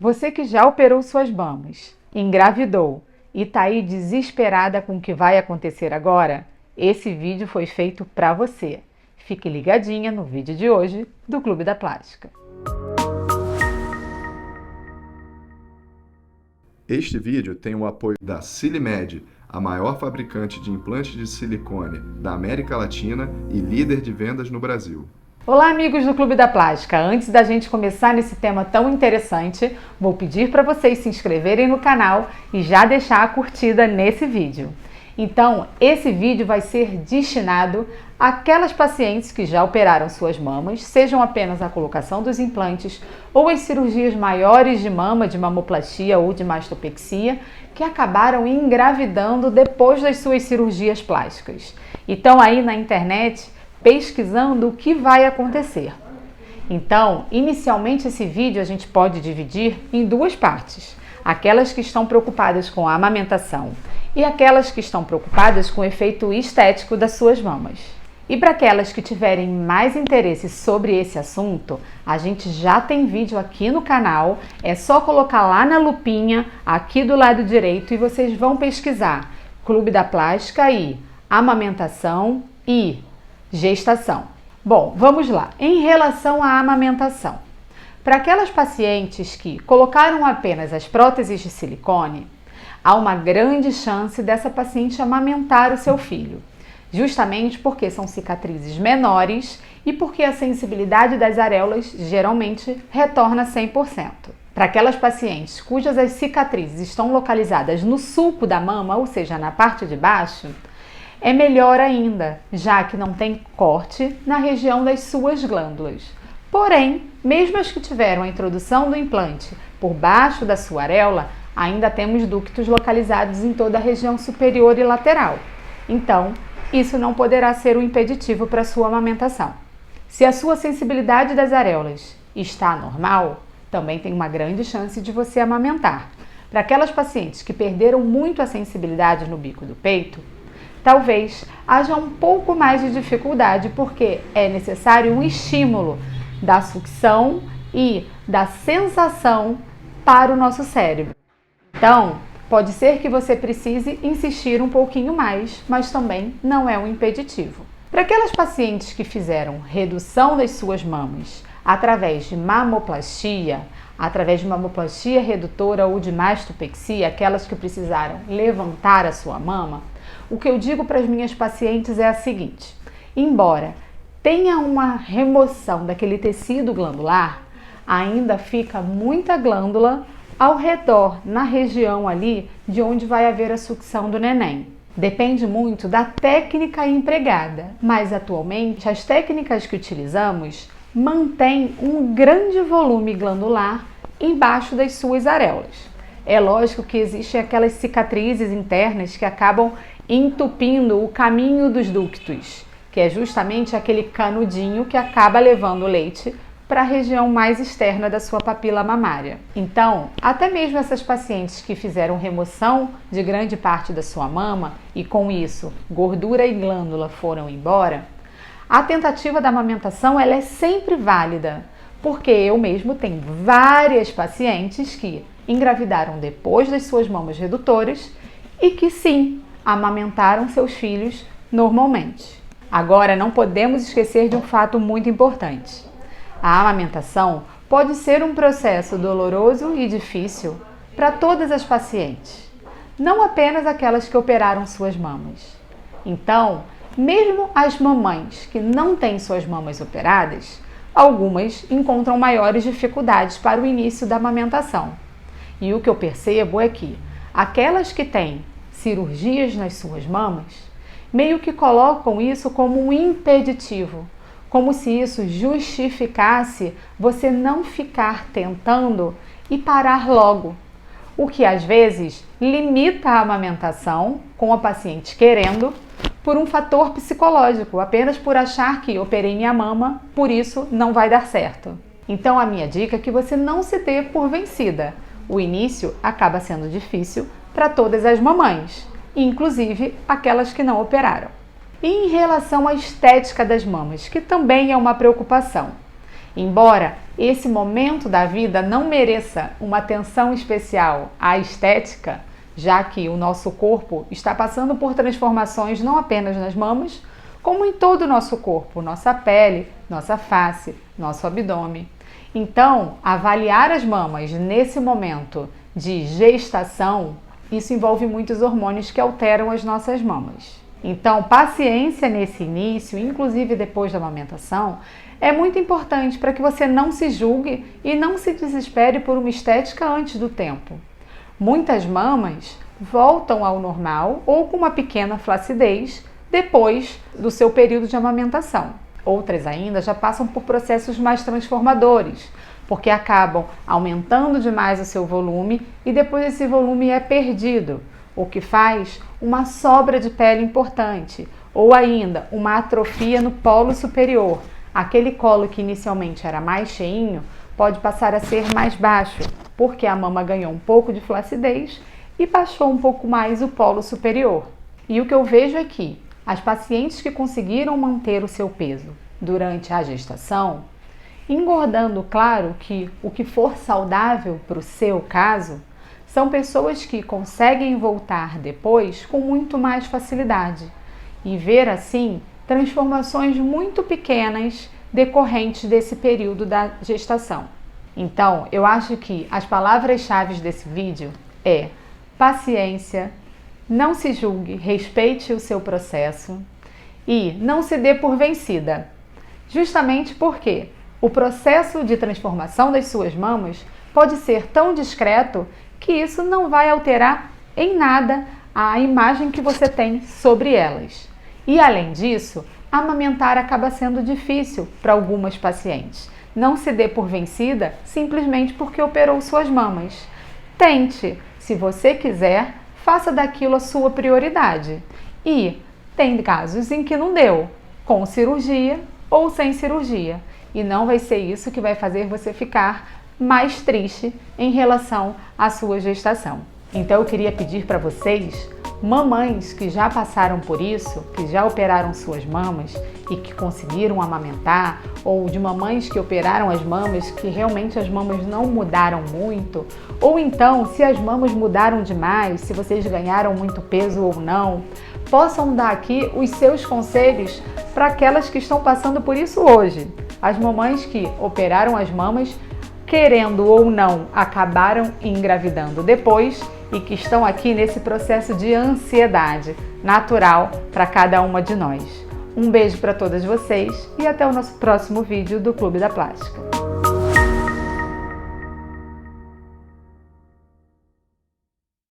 Você que já operou suas mamas, engravidou e está aí desesperada com o que vai acontecer agora, esse vídeo foi feito para você. Fique ligadinha no vídeo de hoje do Clube da Plástica. Este vídeo tem o apoio da Silimed, a maior fabricante de implantes de silicone da América Latina e líder de vendas no Brasil. Olá, amigos do Clube da Plástica! Antes da gente começar nesse tema tão interessante, vou pedir para vocês se inscreverem no canal e já deixar a curtida nesse vídeo. Então, esse vídeo vai ser destinado àquelas pacientes que já operaram suas mamas, sejam apenas a colocação dos implantes ou as cirurgias maiores de mama, de mamoplastia ou de mastopexia, que acabaram engravidando depois das suas cirurgias plásticas. Então, aí na internet, pesquisando o que vai acontecer. Então, inicialmente esse vídeo a gente pode dividir em duas partes. Aquelas que estão preocupadas com a amamentação e aquelas que estão preocupadas com o efeito estético das suas mamas. E para aquelas que tiverem mais interesse sobre esse assunto, a gente já tem vídeo aqui no canal, é só colocar lá na lupinha, aqui do lado direito, e vocês vão pesquisar Clube da Plástica e amamentação e gestação. Bom, vamos lá. Em relação à amamentação, para aquelas pacientes que colocaram apenas as próteses de silicone, há uma grande chance dessa paciente amamentar o seu filho, justamente porque são cicatrizes menores e porque a sensibilidade das areolas geralmente retorna 100%. Para aquelas pacientes cujas as cicatrizes estão localizadas no sulco da mama, ou seja, na parte de baixo, é melhor ainda, já que não tem corte na região das suas glândulas. Porém, mesmo as que tiveram a introdução do implante por baixo da sua areola, ainda temos ductos localizados em toda a região superior e lateral. Então, isso não poderá ser um impeditivo para a sua amamentação. Se a sua sensibilidade das areolas está normal, também tem uma grande chance de você amamentar. Para aquelas pacientes que perderam muito a sensibilidade no bico do peito, talvez haja um pouco mais de dificuldade, porque é necessário um estímulo da sucção e da sensação para o nosso cérebro. Então, pode ser que você precise insistir um pouquinho mais, mas também não é um impeditivo. Para aquelas pacientes que fizeram redução das suas mamas através de mamoplastia redutora ou de mastopexia, aquelas que precisaram levantar a sua mama, o que eu digo para as minhas pacientes é a seguinte: embora tenha uma remoção daquele tecido glandular, ainda fica muita glândula ao redor, na região ali de onde vai haver a sucção do neném. Depende muito da técnica empregada, mas atualmente as técnicas que utilizamos mantêm um grande volume glandular embaixo das suas areolas. É lógico que existem aquelas cicatrizes internas que acabam entupindo o caminho dos ductos, que é justamente aquele canudinho que acaba levando o leite para a região mais externa da sua papila mamária. Então, até mesmo essas pacientes que fizeram remoção de grande parte da sua mama e com isso gordura e glândula foram embora, a tentativa da amamentação ela é sempre válida, porque eu mesmo tenho várias pacientes que engravidaram depois das suas mamas redutoras e que sim, amamentaram seus filhos normalmente. Agora, não podemos esquecer de um fato muito importante. A amamentação pode ser um processo doloroso e difícil para todas as pacientes, não apenas aquelas que operaram suas mamas. Então, mesmo as mamães que não têm suas mamas operadas, algumas encontram maiores dificuldades para o início da amamentação. E o que eu percebo é que aquelas que têm cirurgias nas suas mamas, meio que colocam isso como um impeditivo, como se isso justificasse você não ficar tentando e parar logo, o que às vezes limita a amamentação, com a paciente querendo, por um fator psicológico, apenas por achar que operei minha mama, por isso não vai dar certo. Então a minha dica é que você não se dê por vencida. O início acaba sendo difícil para todas as mamães, inclusive aquelas que não operaram. E em relação à estética das mamas, que também é uma preocupação, Embora esse momento da vida não mereça uma atenção especial à estética, já que o nosso corpo está passando por transformações não apenas nas mamas, como em todo o nosso corpo, nossa pele, nossa face, nosso abdômen. Então, avaliar as mamas nesse momento de gestação, isso envolve muitos hormônios que alteram as nossas mamas. Então, paciência nesse início, inclusive depois da amamentação, é muito importante para que você não se julgue e não se desespere por uma estética antes do tempo. Muitas mamas voltam ao normal ou com uma pequena flacidez depois do seu período de amamentação. Outras ainda já passam por processos mais transformadores, porque acabam aumentando demais o seu volume e depois esse volume é perdido, o que faz uma sobra de pele importante, ou ainda uma atrofia no polo superior. Aquele colo que inicialmente era mais cheinho pode passar a ser mais baixo, porque a mama ganhou um pouco de flacidez e baixou um pouco mais o polo superior. E o que eu vejo aqui, as pacientes que conseguiram manter o seu peso durante a gestação, engordando, claro que o que for saudável para o seu caso, são pessoas que conseguem voltar depois com muito mais facilidade e ver assim transformações muito pequenas decorrentes desse período da gestação. Então, eu acho que as palavras-chave desse vídeo é paciência, não se julgue, respeite o seu processo e não se dê por vencida. Justamente porque o processo de transformação das suas mamas pode ser tão discreto que isso não vai alterar em nada a imagem que você tem sobre elas. E além disso, amamentar acaba sendo difícil para algumas pacientes. Não se dê por vencida simplesmente porque operou suas mamas. Tente, se você quiser, faça daquilo a sua prioridade. E tem casos em que não deu, com cirurgia ou sem cirurgia. E não vai ser isso que vai fazer você ficar mais triste em relação à sua gestação. Então eu queria pedir para vocês, mamães que já passaram por isso, que já operaram suas mamas e que conseguiram amamentar, ou de mamães que operaram as mamas, que realmente as mamas não mudaram muito, ou então se as mamas mudaram demais, se vocês ganharam muito peso ou não, possam dar aqui os seus conselhos para aquelas que estão passando por isso hoje. As mamães que operaram as mamas, querendo ou não, acabaram engravidando depois e que estão aqui nesse processo de ansiedade natural para cada uma de nós. Um beijo para todas vocês e até o nosso próximo vídeo do Clube da Plástica.